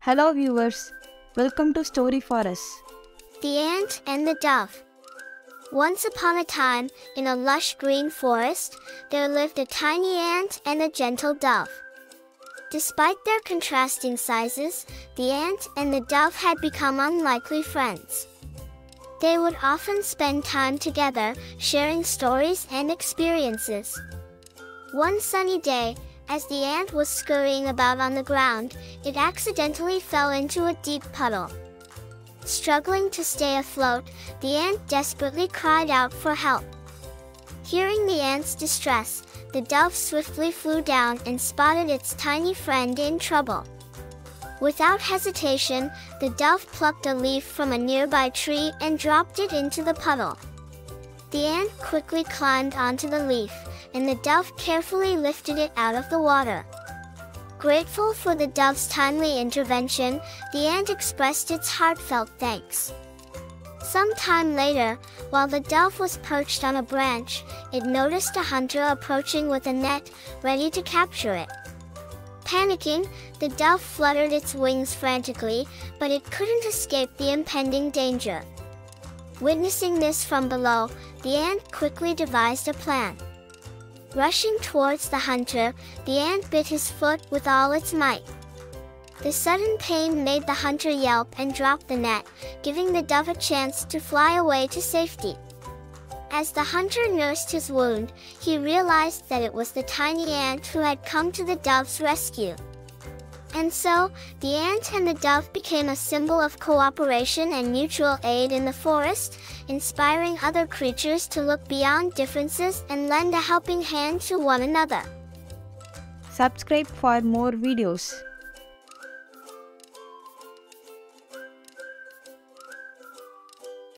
Hello viewers, welcome to Storyforus. The Ant and the Dove. Once upon a time, in a lush green forest, there lived a tiny ant and a gentle dove. Despite their contrasting sizes, the ant and the dove had become unlikely friends. They would often spend time together, sharing stories and experiences. One sunny day, as the ant was scurrying about on the ground, it accidentally fell into a deep puddle. Struggling to stay afloat, the ant desperately cried out for help. Hearing the ant's distress, the dove swiftly flew down and spotted its tiny friend in trouble. Without hesitation, the dove plucked a leaf from a nearby tree and dropped it into the puddle. The ant quickly climbed onto the leaf, and the dove carefully lifted it out of the water. Grateful for the dove's timely intervention, the ant expressed its heartfelt thanks. Some time later, while the dove was perched on a branch, it noticed a hunter approaching with a net, ready to capture it. Panicking, the dove fluttered its wings frantically, but it couldn't escape the impending danger. Witnessing this from below, the ant quickly devised a plan. Rushing towards the hunter, the ant bit his foot with all its might. The sudden pain made the hunter yelp and drop the net, giving the dove a chance to fly away to safety. As the hunter nursed his wound, he realized that it was the tiny ant who had come to the dove's rescue. And so, the ant and the dove became a symbol of cooperation and mutual aid in the forest, inspiring other creatures to look beyond differences and lend a helping hand to one another. Subscribe for more videos.